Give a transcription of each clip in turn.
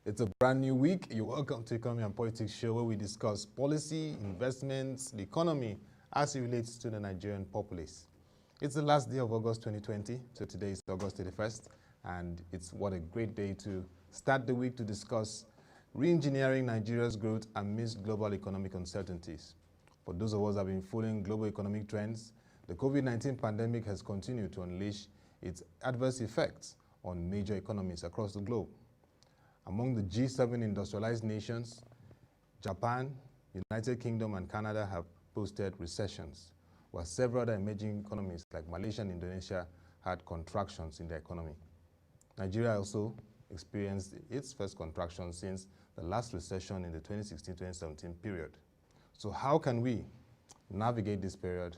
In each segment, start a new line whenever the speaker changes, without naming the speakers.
It's a brand new week. You're welcome to Economy and Politics Show, where we discuss policy, investments, the economy as it relates to the Nigerian populace. It's the last day of August 2020, so today is August 31st, and it's what a great day to start the week to discuss re-engineering Nigeria's growth amidst global economic uncertainties. For those of us that have been following global economic trends, the COVID-19 pandemic has continued to unleash its adverse effects on major economies across the globe. Among the G7 industrialized nations, Japan, United Kingdom, and Canada have posted recessions, while several other emerging economies like Malaysia and Indonesia had contractions in their economy. Nigeria also experienced its first contraction since the last recession in the 2016-2017 period. So how can we navigate this period?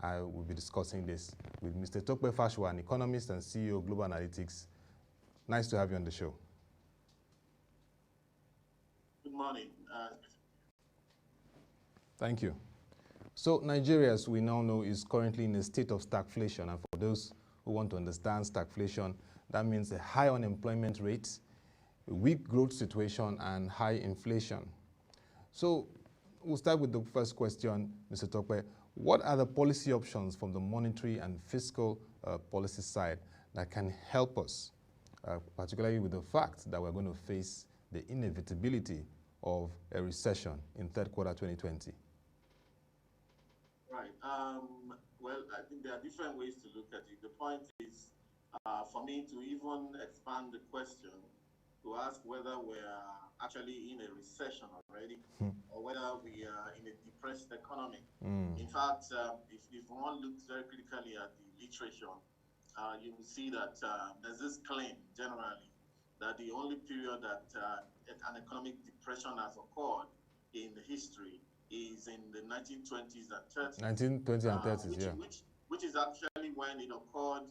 I will be discussing this with Mr. Tope Fasua, an economist and CEO of Global Analytics. Nice to have you on the show.
Good morning.
Thank you. So Nigeria, as we now know, is currently in a state of stagflation. And for those who want to understand stagflation, that means a high unemployment rate, a weak growth situation, and high inflation. So we'll start with the first question, Mr. Tope. What are the policy options from the monetary and fiscal policy side that can help us, particularly with the fact that we're going to face the inevitability of a recession in third quarter 2020?
Right. Well, I think there are different ways to look at it. The point is, for me to even expand the question, to ask whether we're actually in a recession already, or whether we are in a depressed economy. In fact, if one looks very critically at the literature, you will see that there's this claim generally that the only period that an economic depression has occurred in history is in the 1920s and 30s.
1920s and 30s,
which is actually when it occurred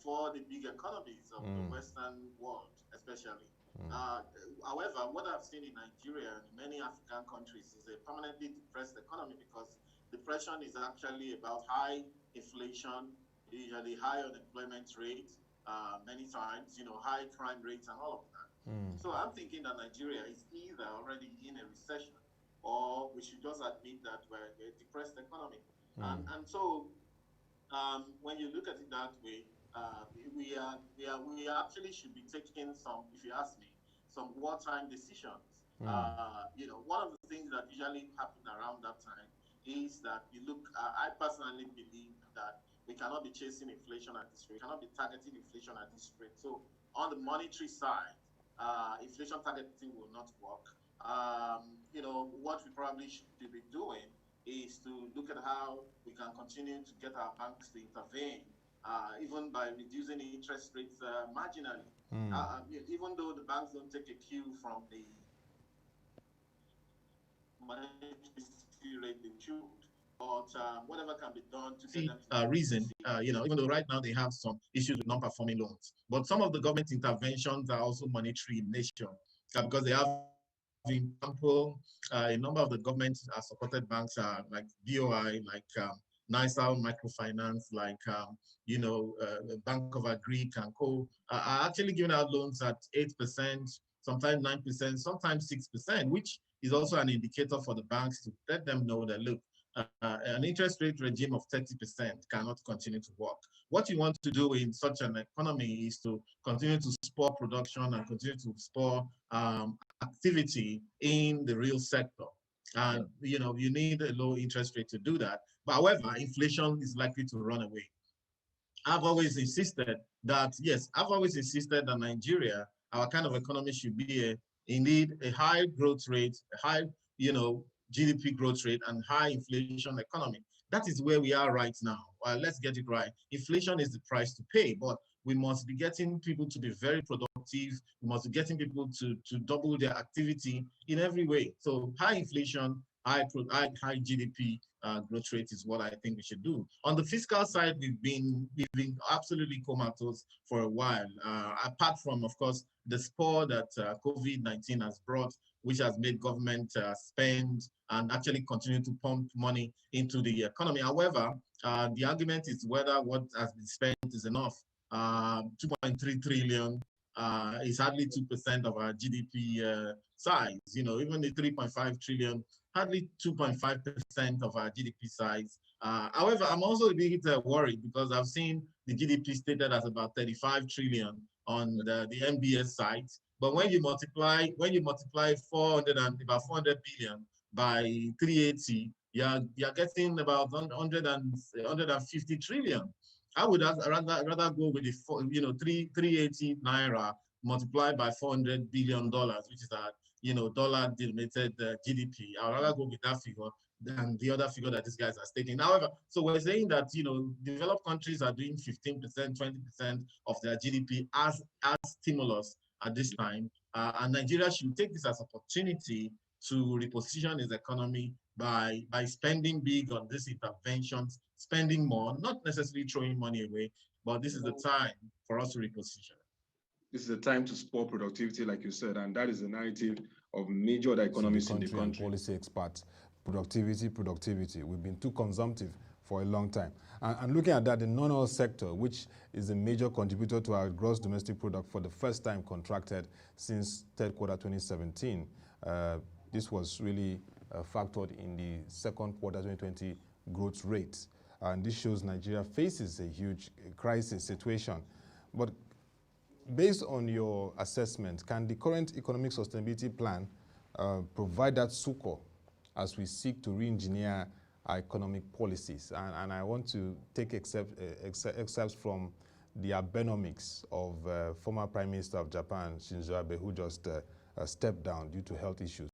for the big economies of the Western world, especially. However, what I've seen in Nigeria and many African countries is a permanently depressed economy, because depression is actually about high inflation, usually high unemployment rate, many times, high crime rates and all of that. So I'm thinking that Nigeria is either already in a recession, or we should just admit that we're a depressed economy. And so when you look at it that way, we actually should be taking some, if you ask me, some wartime decisions. One of the things that usually happen around that time is that I personally believe that we cannot be chasing inflation at this rate. We cannot be targeting inflation at this rate. So on the monetary side, inflation targeting will not work. What we probably should be doing is to look at how we can continue to get our banks to intervene, even by reducing the interest rates marginally. Even though the banks don't take a cue from the monetary rate they should, but whatever can be done to see reason, even though right now they have some issues with non-performing loans, but some of the government interventions are also monetary in nature, because they have, for example, a number of the government supported banks are like BOI, like NISA Microfinance, like Bank of Agric and Co. Are actually giving out loans at 8%, sometimes 9%, sometimes 6%, which is also an indicator for the banks to let them know that, look, an interest rate regime of 30% cannot continue to work. What you want to do in such an economy is to continue to spur production and continue to spur activity in the real sector. And you need a low interest rate to do that. But however, inflation is likely to run away. I've always insisted that Nigeria, our kind of economy, should be indeed a high growth rate, a high GDP growth rate, and high inflation economy. That is where we are right now. Let's get it right. Inflation is the price to pay, but we must be getting people to be very productive. We must be getting people to double their activity in every way. So high inflation, high GDP growth rate is what I think we should do. On the fiscal side, we've been absolutely comatose for a while. Apart from, of course, the spur that COVID-19 has brought, which has made government spend and actually continue to pump money into the economy. However, the argument is whether what has been spent is enough. 2.3 trillion is hardly 2% of our GDP size. You know, even the 3.5 trillion, hardly 2.5% of our GDP size. However, I'm also a bit worried because I've seen the GDP stated as about 35 trillion on the MDAs site. But when you multiply 400 and about 400 billion by 380, you're getting about 150 trillion. I would rather go with the 380 naira multiplied by $400 billion, which is a dollar denominated GDP. I'd rather go with that figure than the other figure that these guys are stating. However, so we're saying that developed countries are doing 15%, 20% of their GDP as stimulus at this time, and Nigeria should take this as opportunity to reposition its economy by spending big on these interventions, spending more, not necessarily throwing money away, but this is the time for us to reposition.
This is the time to support productivity, like you said, and that is the narrative of major economists in the country.
And policy experts. Productivity, productivity. We've been too consumptive for a long time. And looking at that, the non-oil sector, which is a major contributor to our gross domestic product, for the first time contracted since third quarter 2017. This was really factored in the second quarter 2020 growth rate. And this shows Nigeria faces a huge crisis situation. But based on your assessment, can the current economic sustainability plan provide that succor as we seek to re-engineer our economic policies? And I want to take excerpts from the Abenomics of former Prime Minister of Japan, Shinzo Abe, who just stepped down due to health issues.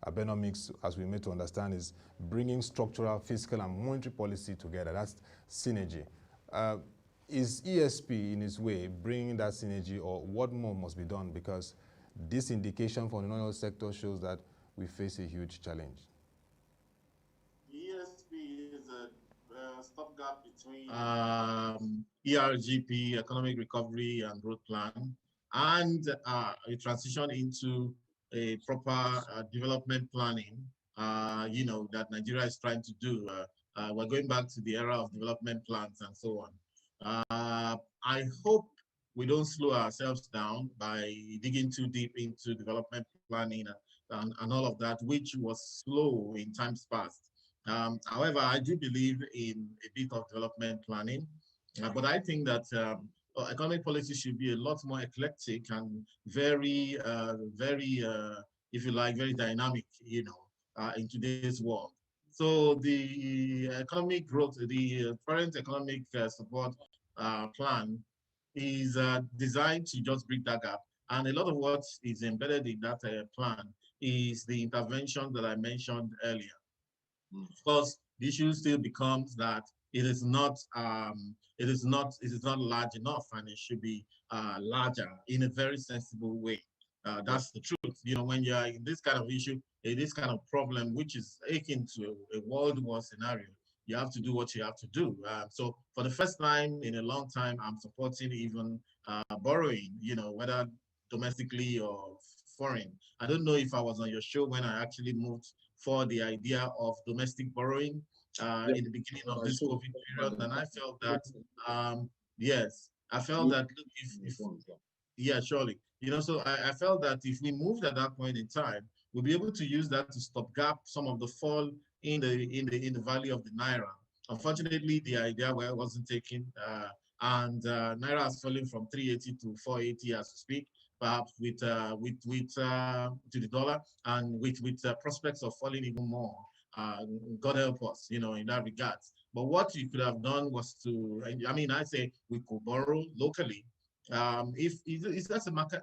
Abenomics, as we made to understand, is bringing structural, fiscal, and monetary policy together. That's synergy. Is ESP in its way bringing that synergy, or what more must be done? Because this indication from the non-oil sector shows that we face a huge challenge.
ESP is a stopgap between ERGP, Economic Recovery and Growth Plan, and a transition into a proper development planning, that Nigeria is trying to do. We're going back to the era of development plans and so on. I hope we don't slow ourselves down by digging too deep into development planning and all of that, which was slow in times past. However, I do believe in a bit of development planning, but I think that economic policy should be a lot more eclectic and very, if you like, very dynamic, in today's world. So the economic growth, the current economic support plan is designed to just bridge that gap. And a lot of what is embedded in that plan is the intervention that I mentioned earlier. Of course, the issue still becomes that it is not large enough, and it should be larger in a very sensible way. That's the truth. When you're in this kind of issue, this kind of problem, which is akin to a world war scenario, you have to do what you have to do. So for the first time in a long time, I'm supporting even borrowing, whether domestically or foreign. I don't know if I was on your show when I actually moved for the idea of domestic borrowing in the beginning of this COVID period, and I felt that, yes, I felt that yeah, surely. So I felt that if we moved at that point in time, we'll be able to use that to stopgap some of the fall in the value of the naira. Unfortunately, the idea wasn't taken, and naira has fallen from 380 to 480 as we speak, perhaps with to the dollar, and with prospects of falling even more. God help us, in that regard. But what you could have done was I say we could borrow locally. If it's just a matter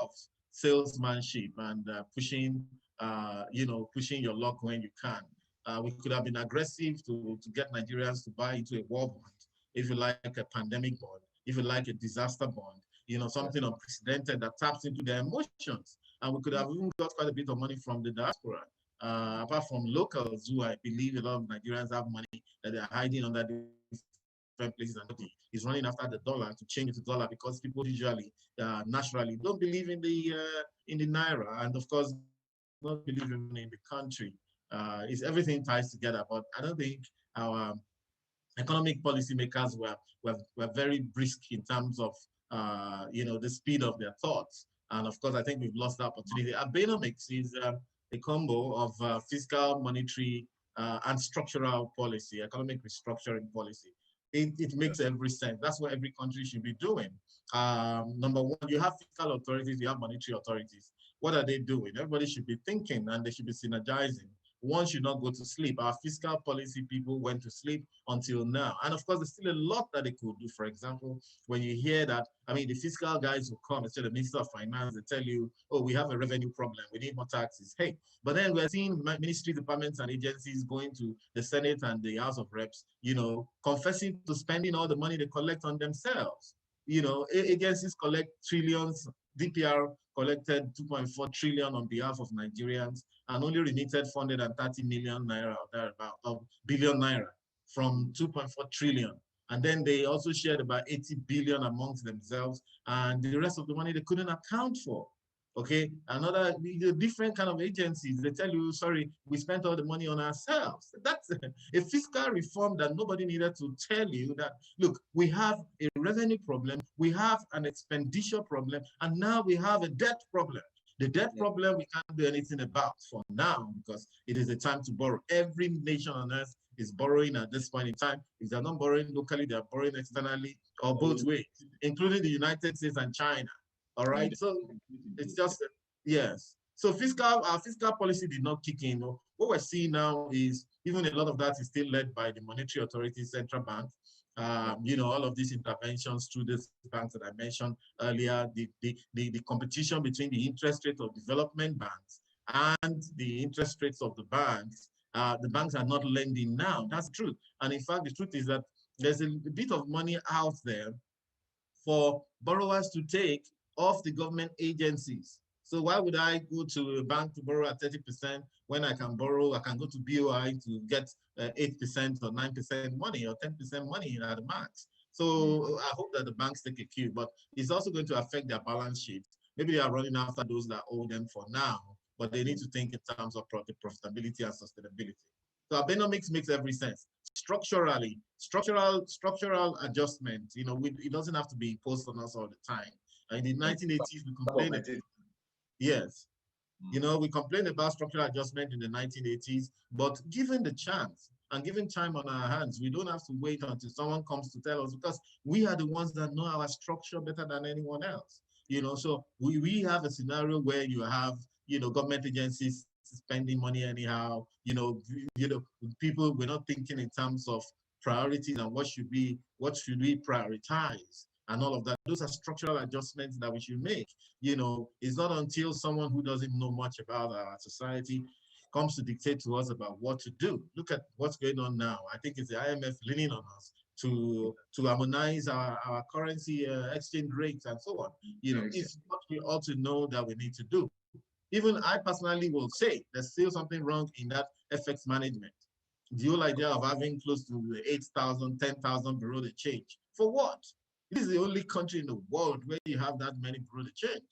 of salesmanship and pushing your luck when you can. We could have been aggressive to get Nigerians to buy into a war bond, if you like a pandemic bond, if you like a disaster bond, something unprecedented that taps into their emotions. And we could have even got quite a bit of money from the diaspora, apart from locals who I believe a lot of Nigerians have money that they're hiding under different places, and is running after the dollar to change it to dollar because people usually, naturally, don't believe in the naira, and of course, not believe in the country. Everything ties together, but I don't think our economic policymakers were very brisk in terms of the speed of their thoughts. And of course, I think we've lost the opportunity. Abenomics is a combo of fiscal, monetary, and structural policy, economic restructuring policy. It makes every sense. That's what every country should be doing. Number one, you have fiscal authorities, you have monetary authorities. What are they doing? Everybody should be thinking and they should be synergizing. One should not go to sleep. Our fiscal policy people went to sleep until now. And of course, there's still a lot that they could do. For example, when you hear that, I mean, the fiscal guys will come, instead of the Minister of Finance, they tell you, oh, we have a revenue problem, we need more taxes. Hey, but then we're seeing ministry departments and agencies going to the Senate and the House of Reps, confessing to spending all the money they collect on themselves. Agencies collect trillions. DPR collected 2.4 trillion on behalf of Nigerians and only remitted 430 million naira or thereabout, of billion naira from 2.4 trillion. And then they also shared about 80 billion amongst themselves, and the rest of the money they couldn't account for. Okay, another different kind of agencies, they tell you, sorry, we spent all the money on ourselves. That's a fiscal reform that nobody needed to tell you that, look, we have a revenue problem, we have an expenditure problem, and now we have a debt problem. The debt problem we can't do anything about for now because it is a time to borrow. Every nation on earth is borrowing at this point in time. If they're not borrowing locally, they're borrowing externally or both ways, including the United States and China. All right, so it's just, yes. So our fiscal policy did not kick in. What we're seeing now is even a lot of that is still led by the monetary authority, central bank. All of these interventions through these banks that I mentioned earlier, the competition between the interest rate of development banks and the interest rates of the banks are not lending now. That's the truth. And in fact, the truth is that there's a bit of money out there for borrowers to take off the government agencies. So why would I go to a bank to borrow at 30% when I can go to BOI to get 8% or 9% money or 10% money at the max? So I hope that the banks take a cue, but it's also going to affect their balance sheet. Maybe they are running after those that owe them for now, but they need to think in terms of profitability and sustainability. So Abenomics makes every sense. Structural adjustment, it doesn't have to be imposed on us all the time. In the 1980s, we complained. Yes. We complained about structural adjustment in the 1980s, but given the chance and given time on our hands, we don't have to wait until someone comes to tell us, because we are the ones that know our structure better than anyone else. So we have a scenario where you have, government agencies spending money anyhow, people, we're not thinking in terms of priorities and what should we prioritize and all of that. Those are structural adjustments that we should make. It's not until someone who doesn't know much about our society comes to dictate to us about what to do. Look at what's going on now. I think it's the IMF leaning on us to harmonize our currency exchange rates and so on. It's what we ought to know that we need to do. Even I personally will say there's still something wrong in that FX management. The whole idea of having close to 8,000, 10,000 bureau de change. For what? This is the only country in the world where you have that many bureau de change.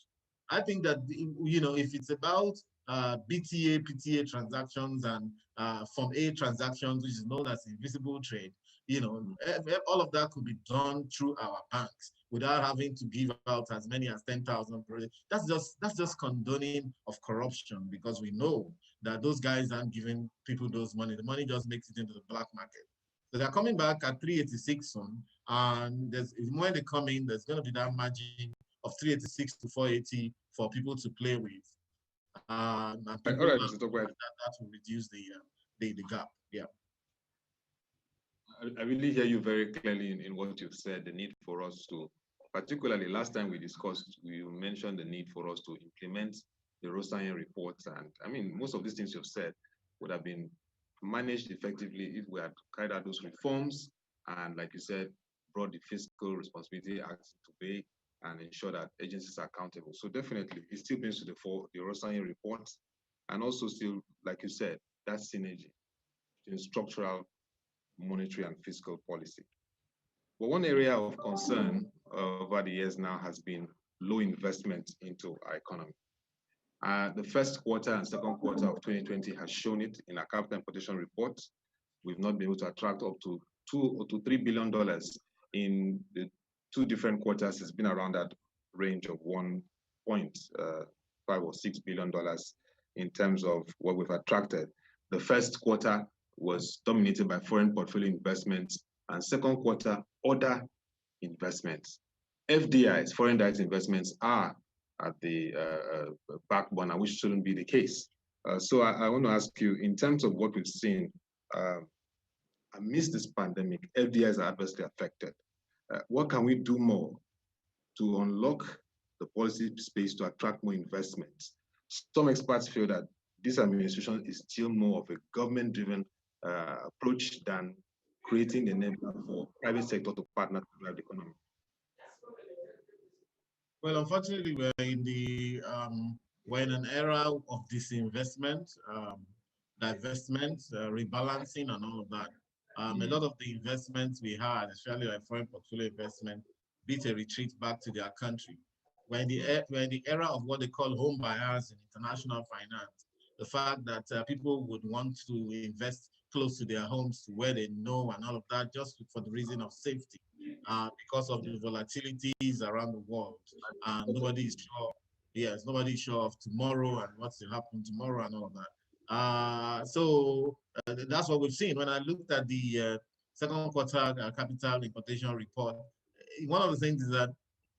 I think that, if it's about BTA, PTA transactions and Form A transactions, which is known as invisible trade, all of that could be done through our banks without having to give out as many as 10,000 per day. That's just condoning of corruption, because we know that those guys aren't giving people those money. The money just makes it into the black market. So they're coming back at 386 soon, and when they come in, there's going to be that margin of 386 to 480 for people to play with. And that will reduce the gap. Yeah.
I really hear you very clearly in what you've said, the need for us to, particularly last time we discussed, you mentioned the need for us to implement the Rosayan reports. And I mean, most of these things you've said would have been managed effectively if we had carried out those reforms and, like you said, brought the Fiscal Responsibility Act to bear and ensure that agencies are accountable. So definitely, it still brings to the fore the Rosayan reports, and also still, like you said, that synergy between structural, monetary, and fiscal policy. But one area of concern over the years now has been low investment into our economy. The first quarter and second quarter of 2020 has shown it in our capital importation report. We've not been able to attract up to $2 to $3 billion in the two different quarters, it's been around that range of $1.5 or $6 billion in terms of what we've attracted. The first quarter was dominated by foreign portfolio investments, and second quarter, other investments. FDIs, foreign direct investments, are at the backbone, which shouldn't be the case. So I want to ask you, in terms of what we've seen amidst this pandemic, FDIs are adversely affected. What can we do more to unlock the policy space to attract more investments? Some experts feel that this administration is still more of a government-driven approach than creating the enabler for private sector to partner to drive the economy.
Well, unfortunately, we're in an era of disinvestment, divestment, rebalancing, and all of that. A lot of the investments we had, especially like foreign portfolio investment, beat a retreat back to their country. We're in the era of what they call home buyers in international finance. The fact that people would want to invest close to their homes, to where they know, and all of that, just for the reason of safety, because of the volatilities around the world. Nobody's sure. Yes, nobody's sure of tomorrow and what's to happen tomorrow and all of that. So that's what we've seen. When I looked at the second quarter capital importation report, one of the things is that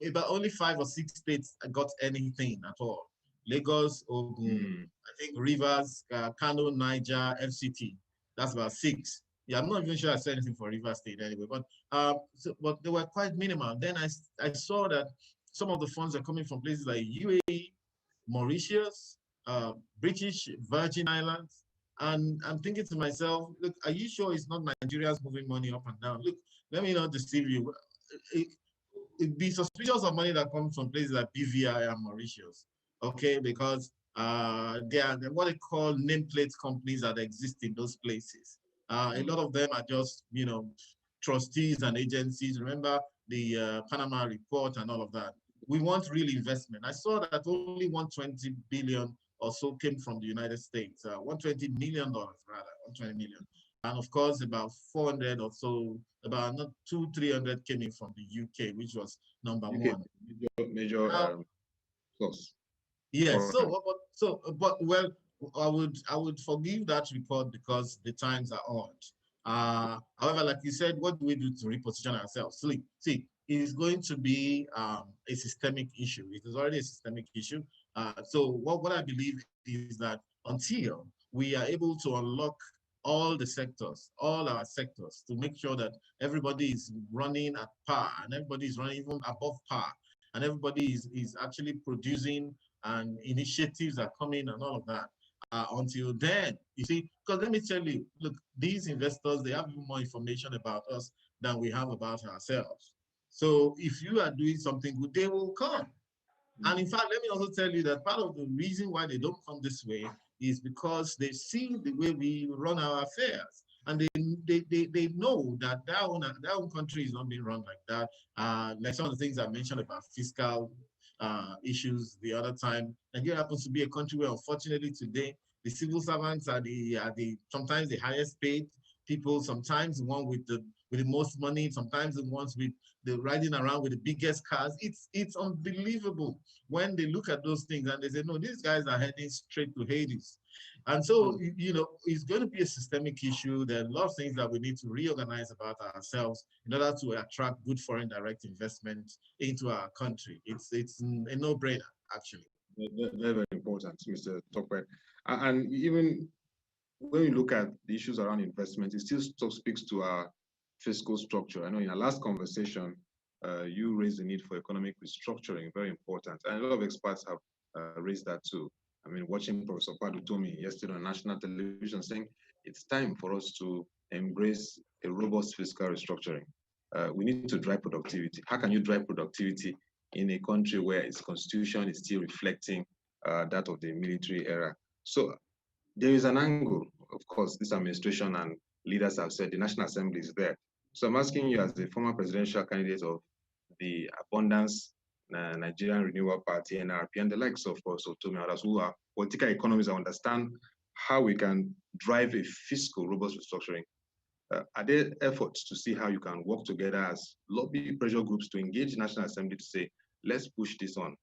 about only 5 or 6 states got anything at all. Lagos, Ogun, I think Rivers, Kano, Niger, FCT. That's about 6. Yeah, I'm not even sure I said anything for Rivers State anyway, but but they were quite minimal. Then I saw that some of the funds are coming from places like UAE, Mauritius, British Virgin Islands, and I'm thinking to myself, look, are you sure it's not Nigerians moving money up and down? Look, let me not deceive you. It'd be suspicious of money that comes from places like BVI and Mauritius, okay? Because they are what they call nameplate companies that exist in those places. A lot of them are just, trustees and agencies. Remember the Panama report and all of that. We want real investment. I saw that only 120 billion or so came from the United States, $120 million rather, 120 million. And of course, about 400 or so, about 200-300 came in from the UK, which was number one.
Major source.
Yes. But well, I would forgive that report because the times are odd. However, like you said, what do we do to reposition ourselves? See, it is going to be a systemic issue. It is already a systemic issue. So what I believe is that until we are able to unlock all the sectors, all our sectors, to make sure that everybody is running at par and everybody is running even above par, and everybody is actually producing and initiatives are coming and all of that. Until then, you see, because let me tell you, look, these investors, they have more information about us than we have about ourselves. So if you are doing something good, they will come. And in fact, let me also tell you that part of the reason why they don't come this way is because they see the way we run our affairs. And they know that their own country is not being run like that. Like some of the things I mentioned about fiscal issues the other time. Nigeria happens to be a country where, unfortunately, today the civil servants are sometimes the highest paid people, sometimes the one with the most money, sometimes the ones with the riding around with the biggest cars. It's unbelievable when they look at those things and they say, no, these guys are heading straight to Hades. And so, it's going to be a systemic issue. There are a lot of things that we need to reorganize about ourselves in order to attract good foreign direct investment into our country. It's a no-brainer, actually.
Very, very important, Mr. Tope. And even when we look at the issues around investment, it still speaks to our fiscal structure. I know in our last conversation, you raised the need for economic restructuring, very important. And a lot of experts have raised that too. I mean, watching Professor Tomi yesterday on national television saying it's time for us to embrace a robust fiscal restructuring. We need to drive productivity. How can you drive productivity in a country where its constitution is still reflecting that of the military era? So there is an angle. Of course, this administration and leaders have said the National Assembly is there. So I'm asking you, as the former presidential candidate of the Abundance Nigerian Renewal Party, NRP, and the likes of Tomi and others who are political economists and understand how we can drive a fiscal robust restructuring. Are there efforts to see how you can work together as lobby pressure groups to engage National Assembly to say, let's push this on?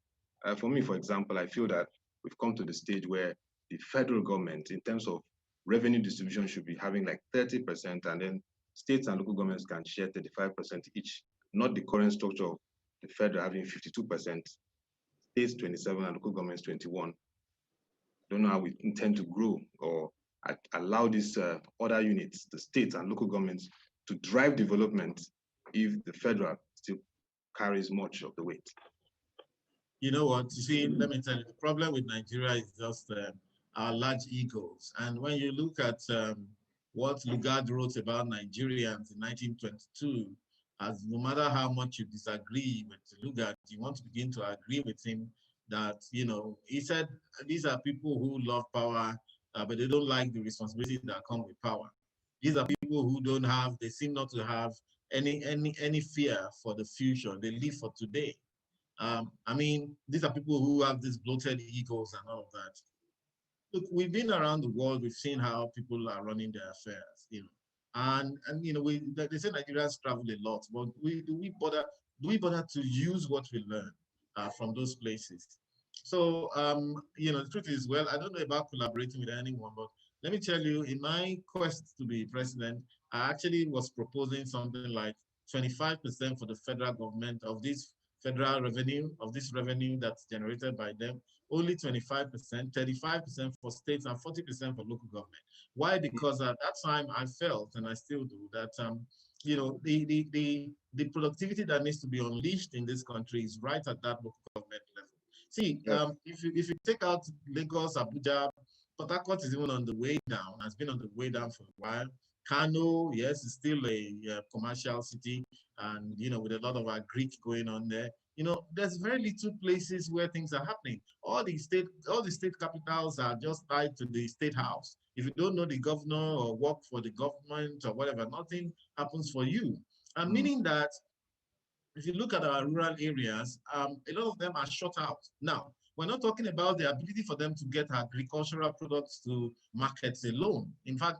For me, for example, I feel that we've come to the stage where the federal government, in terms of revenue distribution, should be having like 30%, and then states and local governments can share 35% each, not the current structure of the federal having 52%, states 27, and local governments 21. I don't know how we intend to grow or allow these other units, the states and local governments, to drive development if the federal still carries much of the weight.
You know what, you see, let me tell you, the problem with Nigeria is just our large egos. And when you look at what Lugard wrote about Nigerians in 1922, as no matter how much you disagree with Lugard, you want to begin to agree with him that, you know, he said, these are people who love power, but they don't like the responsibility that come with power. These are people who don't have, they seem not to have any fear for the future. They live for today. I mean, these are people who have these bloated egos and all of that. Look, we've been around the world. We've seen how people are running their affairs, you know, and you know, they say Nigerians travel a lot, but do we bother to use what we learn from those places? So, you know, the truth is, well, I don't know about collaborating with anyone, but let me tell you, in my quest to be president, I actually was proposing something like 25% for the federal government of this federal revenue, of this revenue that's generated by them, only 25%, 35% for states, and 40% for local government. Why? Because at that time I felt, and I still do, that you know, the productivity that needs to be unleashed in this country is right at that local government level. See, if you take out Lagos, Abuja, Port Harcourt is even on the way down, has been on the way down for a while. Kano, yes, it's still a commercial city, and you know, with a lot of our Greek going on there. You know, there's very little places where things are happening. All the state capitals are just tied to the state house. If you don't know the governor or work for the government or whatever, nothing happens for you. And meaning that if you look at our rural areas, a lot of them are shut out. Now, we're not talking about the ability for them to get agricultural products to markets alone. In fact,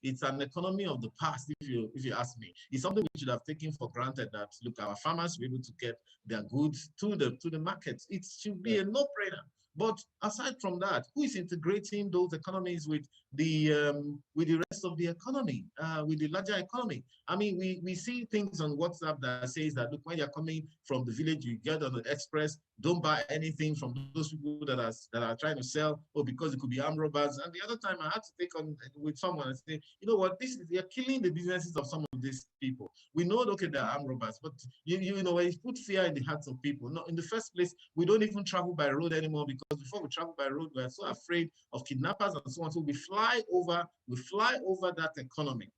it's an economy of the past, if you ask me. It's something we should have taken for granted, that look, our farmers will be able to get their goods to the markets. It should be a no-brainer. But aside from that, who is integrating those economies with the rest of the economy, with the larger economy? I mean, we see things on WhatsApp that says that, look, when you're coming from the village, you get on the express, don't buy anything from those people that are trying to sell, or because it could be armed robbers. And the other time I had to take on with someone and say, you know what, you're killing the businesses of some of these people. We know, okay, they're armed robbers, but you know, when you put fear in the hearts of people, no, in the first place, we don't even travel by road anymore, because before we travel by road, we're so afraid of kidnappers and so on. So we fly over that economy.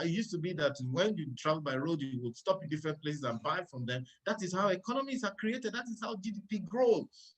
It used to be that when you travel by road, you would stop in different places and buy from them. That is how economies are created. That is how GDP grows.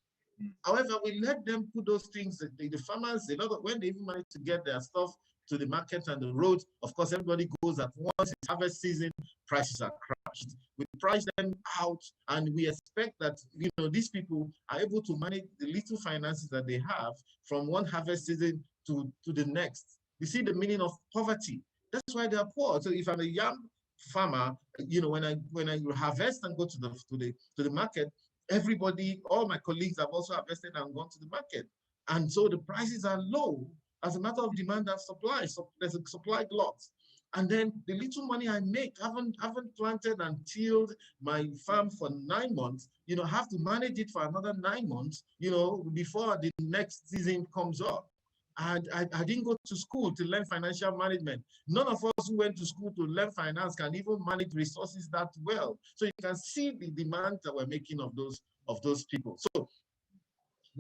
However, we let them put those things, the farmers, a lot of, when they even manage to get their stuff to the market and the roads, of course, everybody goes at once. It's harvest season, prices are crashed. We price them out, and we expect that, you know, these people are able to manage the little finances that they have from one harvest season to the next. You see the meaning of poverty. That's why they are poor. So if I'm a young farmer, you know, when I harvest and go to the market, everybody, all my colleagues have also harvested and gone to the market. And so the prices are low as a matter of demand and supply. So there's a supply glut. And then the little money I make, haven't planted and tilled my farm for 9 months, you know, have to manage it for another 9 months, you know, before the next season comes up. And I didn't go to school to learn financial management. None of us who went to school to learn finance can even manage resources that well. So you can see the demand that we're making of those people. So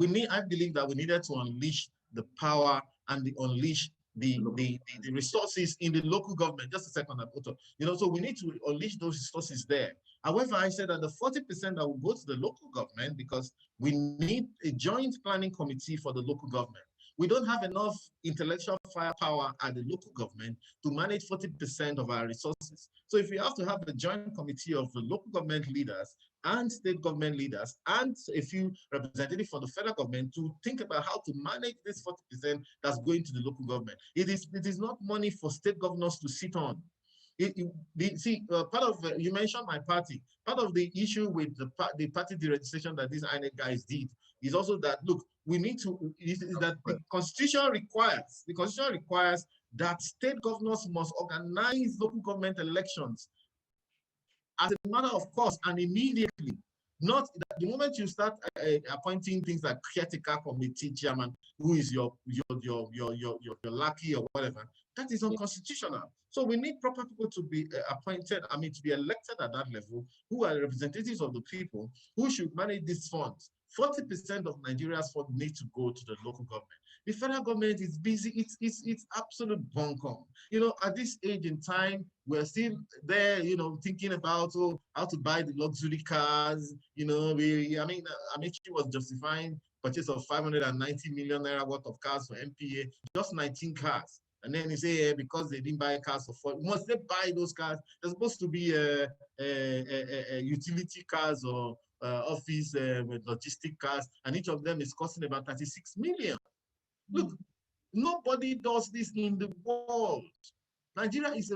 I believe that we needed to unleash the power and unleash the resources in the local government. Just a second, Otto. You know, so we need to unleash those resources there. However, I said that the 40% that will go to the local government, because we need a joint planning committee for the local government. We don't have enough intellectual firepower at the local government to manage 40% of our resources. So if we have to have a joint committee of the local government leaders and state government leaders and a few representatives from the federal government to think about how to manage this 40% that's going to the local government. It is not money for state governors to sit on. Part of you mentioned my party. Part of the issue with the party deregistration that these INEC guys did is also that, look, we need to, is that the constitution requires that state governors must organize local government elections as a matter of course and immediately. Not that the moment you start appointing things like caretaker committee chairman, who is your lackey or whatever, that is unconstitutional. So we need proper people to be appointed, to be elected at that level, who are representatives of the people, who should manage these funds. 40% of Nigeria's funds need to go to the local government. The federal government is busy. It's absolute bunkum. At this age in time, we're still there, thinking about how to buy the luxury cars. Amici was justifying purchase of 590 million naira worth of cars for MPA, just 19 cars. And then you say, because they didn't buy cars for 4, must they buy those cars? They're supposed to be utility cars or office logistic cars, and each of them is costing about 36 million. Look, nobody does this in the world. Nigeria is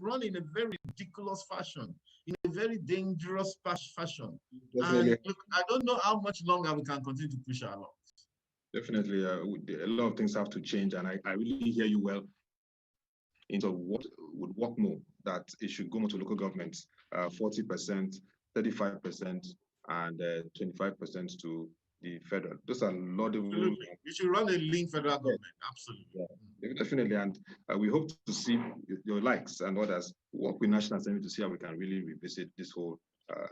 run in a very ridiculous fashion, in a very dangerous fashion. Definitely. And look, I don't know how much longer we can continue to push our law.
Definitely, a lot of things have to change, and I really hear you well into what would work more, that it should go more to local governments, 40%, 35%, and 25% to the federal. Those are laudable.
Absolutely. You should run a lean federal government. Absolutely.
Yeah, definitely. And we hope to see your likes and others work with National Assembly to see how we can really revisit this whole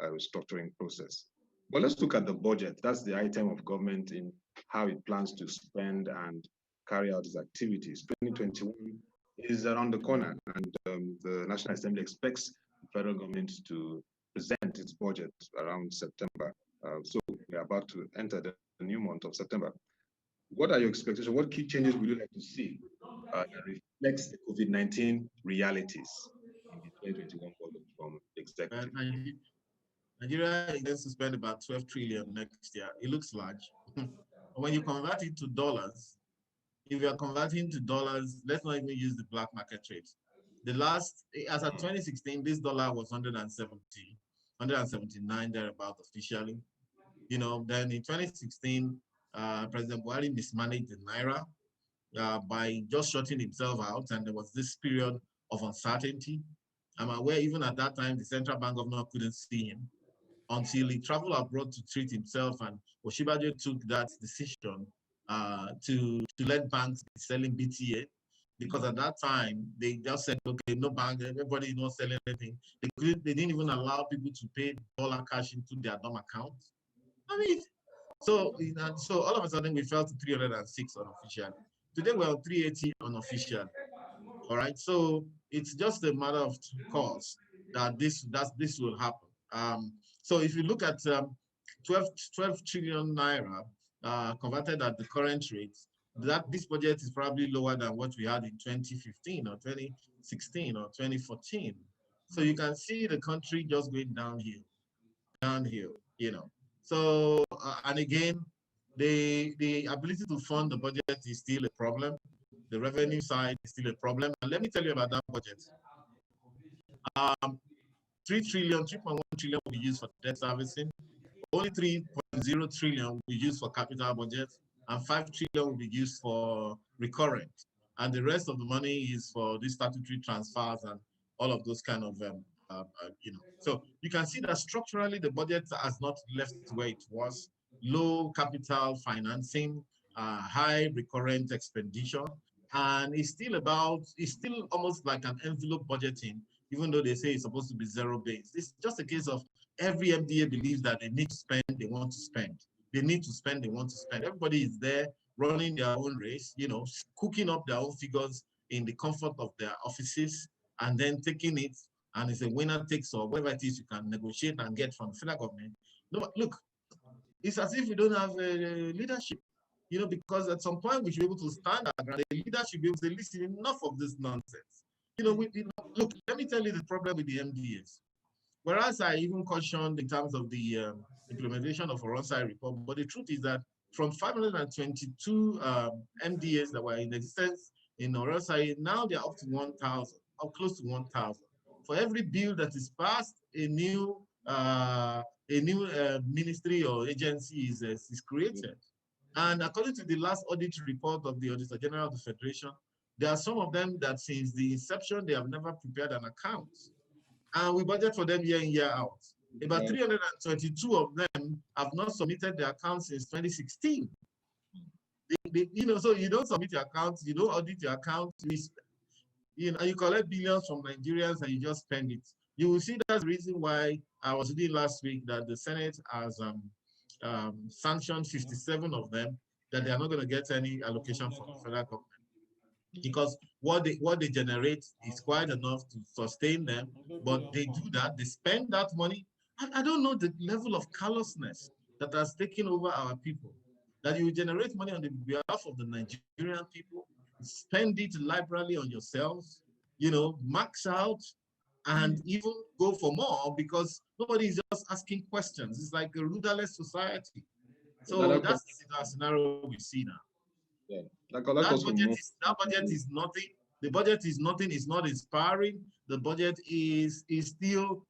restructuring process. But let's look at the budget. That's the item of government in how it plans to spend and carry out its activities. 2021 is around the corner, and the National Assembly expects the federal government to present its budget around September. So we're about to enter the new month of September. What are your expectations? What key changes would you like to see that reflects the COVID-19 realities in the 2021 budget from the executive?
Nigeria is going to spend about 12 trillion next year. It looks large. When you convert it to dollars, if you are converting to dollars, let's not even use the black market rate. The last, as of 2016, this dollar was 179 thereabout officially. Then in 2016, President Buhari mismanaged the naira by just shutting himself out, and there was this period of uncertainty. I'm aware even at that time, the central bank governor couldn't see him until he traveled abroad to treat himself, and Oshibajo took that decision to let banks be selling BTA, because at that time they just said, okay, no bank, everybody is not selling anything. They didn't even allow people to pay dollar cash into their DOM accounts. So all of a sudden we fell to 306 unofficially. Today we're on 380 unofficially. All right, so it's just a matter of course that this will happen. So if you look at 12 trillion naira converted at the current rate, this budget is probably lower than what we had in 2015 or 2016 or 2014. So you can see the country just going downhill. So and again, the ability to fund the budget is still a problem. The revenue side is still a problem. And let me tell you about that budget. 3.1 trillion will be used for debt servicing. Only 3.0 trillion will be used for capital budget, and 5 trillion will be used for recurrent. And the rest of the money is for these statutory transfers and all of those kind of, So you can see that structurally the budget has not left where it was. Low capital financing, high recurrent expenditure, and it's still almost like an envelope budgeting, even though they say it's supposed to be zero-based. It's just a case of every MDA believes that they need to spend, they want to spend. They need to spend, they want to spend. Everybody is there running their own race, cooking up their own figures in the comfort of their offices, and then taking it, and it's a winner takes all, whatever it is you can negotiate and get from the federal government. No, look, it's as if we don't have leadership, because at some point we should be able to stand our ground. The leadership should be able to say, listen, enough of this nonsense. Look, let me tell you the problem with the MDAs. Whereas I even cautioned in terms of the implementation of a on-site report, but the truth is that from 522 MDAs that were in existence in Orosai, now they're up to 1,000, or close to 1,000. For every bill that is passed, a new ministry or agency is created. And according to the last audit report of the Auditor General of the Federation, there are some of them that since the inception, they have never prepared an account. And we budget for them year in, year out. About 322 of them have not submitted their accounts since 2016. So you don't submit your accounts, you don't audit your accounts, you collect billions from Nigerians and you just spend it. You will see that's the reason why I was reading last week that the Senate has sanctioned 57 of them, that they are not going to get any allocation from the federal government. Because what they generate is quite enough to sustain them, but they do that, they spend that money. I don't know the level of callousness that has taken over our people, that you generate money on the behalf of the Nigerian people, spend it liberally on yourselves, max out, and even go for more because nobody is just asking questions. It's like a rudderless society. So that's the scenario we see now.
Yeah.
That budget is nothing. The budget is nothing. It's not inspiring. The budget is still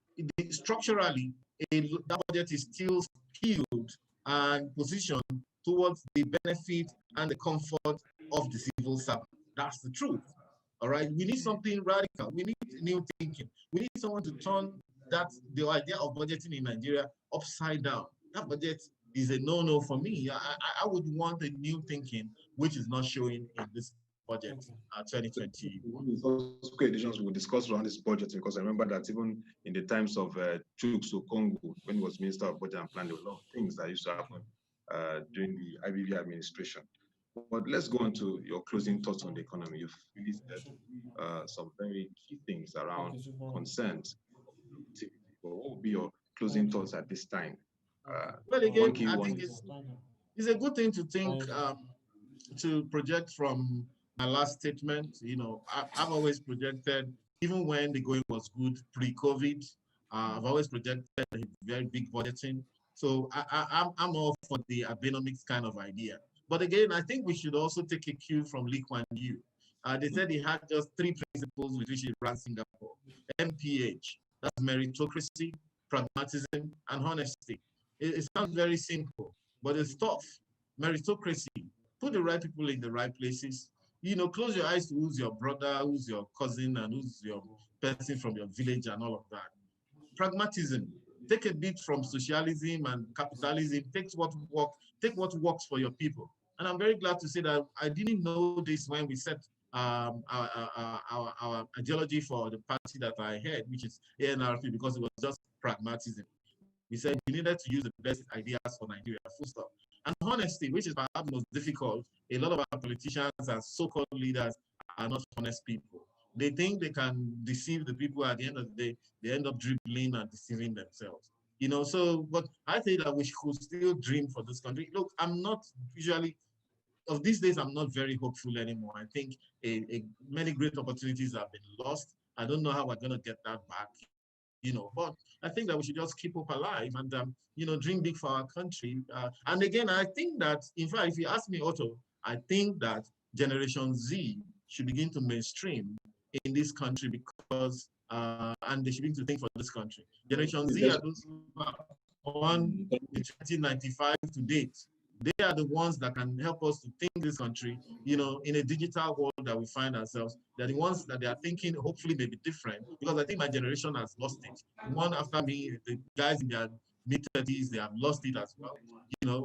structurally. That budget is still skewed and positioned towards the benefit and the comfort of the civil servant. That's the truth. All right. We need something radical. We need new thinking. We need someone to turn the idea of budgeting in Nigeria upside down. That budget is a no-no for me. I would want a new thinking, which is not showing in this budget 2020.
Editions we'll discuss around this budget, because I remember that even in the times of Chukwu Kongo, when he was Minister of Budget and Plan, there were a lot of things that used to happen during the IBB administration. But let's go on to your closing thoughts on the economy. You've really said some very key things around concerns. What would be your closing thoughts at this time?
Well, again, I think it's a good thing to think, to project from my last statement. I've always projected, even when the going was good pre-COVID, I've always projected a very big budgeting. So I'm all for the Abenomics kind of idea. But again, I think we should also take a cue from Lee Kuan Yew. They said he had just 3 principles with which he ran Singapore. MPH, that's meritocracy, pragmatism, and honesty. It sounds very simple, but it's tough. Meritocracy, put the right people in the right places. Close your eyes to who's your brother, who's your cousin, and who's your person from your village and all of that. Pragmatism, take a bit from socialism and capitalism, take what works for your people. And I'm very glad to say that I didn't know this when we set our ideology for the party that I had, which is ANRP, because it was just pragmatism. We said we needed to use the best ideas for Nigeria, full stop. And honesty, which is perhaps most difficult. A lot of our politicians and so-called leaders are not honest people. They think they can deceive the people. At the end of the day, they end up dribbling and deceiving themselves. But I think that we should still dream for this country. Look, I'm not usually, of these days, I'm not very hopeful anymore. I think many great opportunities have been lost. I don't know how we're going to get that back. But I think that we should just keep hope alive and, dream big for our country. And again, I think that, in fact, if you ask me, Otto, I think that Generation Z should begin to mainstream in this country because, and they should begin to think for this country. Generation Z are those who are born in 1995 to date. They are the ones that can help us to think this country, in a digital world that we find ourselves. They're the ones that they are thinking hopefully may be different, because I think my generation has lost it. One after me, the guys in their mid-30s, they have lost it as well,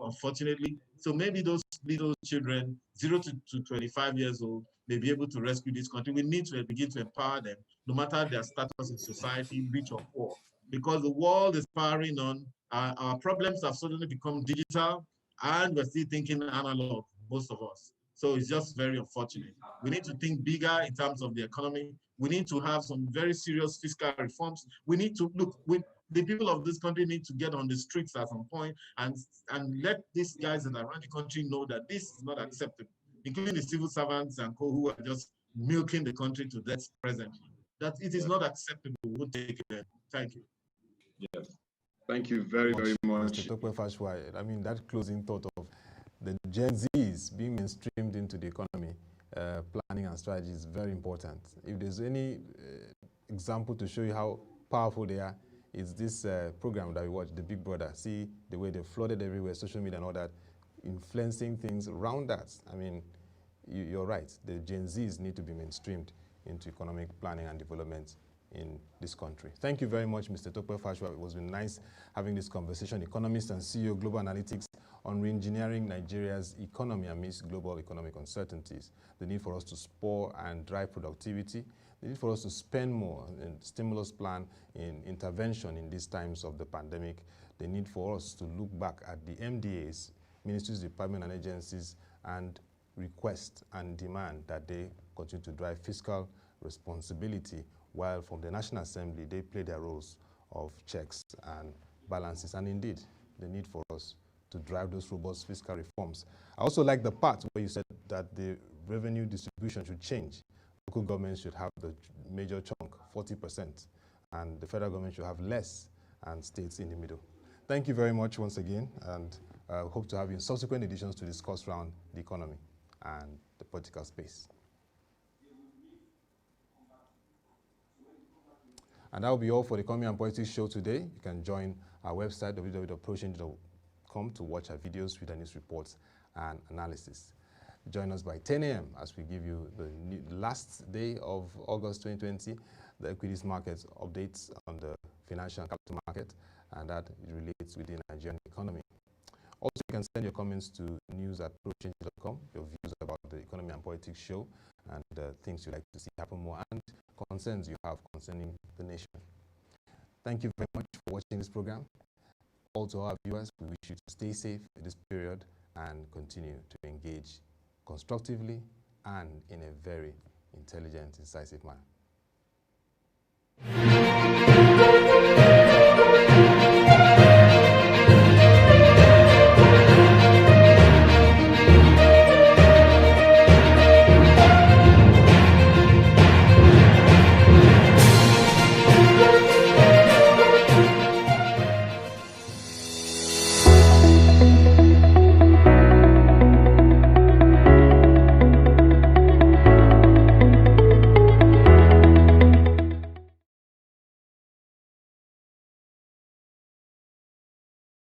unfortunately. So maybe those little children, 0 to 25 years old, may be able to rescue this country. We need to begin to empower them, no matter their status in society, rich or poor, because the world is powering on. Our problems have suddenly become digital, and we're still thinking analog, most of us. So it's just very unfortunate. We need to think bigger in terms of the economy. We need to have some very serious fiscal reforms. We need to look, the people of this country need to get on the streets at some point and let these guys that are around the country know that this is not acceptable, including the civil servants and co who are just milking the country to death presently. That it is not acceptable. We won't take it there. Thank you.
Yes. Thank you very much.
Mr. Tope Fasua. I mean, that closing thought of the Gen Zs being mainstreamed into the economy, planning and strategy is very important. If there's any example to show you how powerful they are, it's this program that we watch, The Big Brother. See the way they flooded everywhere, social media and all that, influencing things around that. I mean, you're right. The Gen Zs need to be mainstreamed into economic planning and development in this country. Thank you very much, Mr. Tope Fasua. It was been nice having this conversation. Economist and CEO Global Analytics on re-engineering Nigeria's economy amidst global economic uncertainties. The need for us to spur and drive productivity. The need for us to spend more in stimulus plan, in intervention in these times of the pandemic. The need for us to look back at the MDAs, ministries, departments, and agencies, and request and demand that they continue to drive fiscal responsibility, while from the National Assembly, they play their roles of checks and balances. And indeed, the need for us to drive those robust fiscal reforms. I also like the part where you said that the revenue distribution should change. Local governments should have the major chunk, 40%, and the federal government should have less, and states in the middle. Thank you very much once again, and hope to have you in subsequent editions to discuss around the economy and the political space. And that will be all for the Economy and Politics show today. You can join our website, www.prochange.com, to watch our videos, read our news reports, and analysis. Join us by 10 a.m. as we give you the last day of August 2020, the equities market updates on the financial and capital market, and that relates with the Nigerian economy. Also, you can send your comments to news@prochange.com, your views about the Economy and Politics show, and things you'd like to see happen more, and concerns you have concerning the nation. Thank you very much for watching this program. All to our viewers, we wish you to stay safe in this period and continue to engage constructively and in a very intelligent, incisive manner.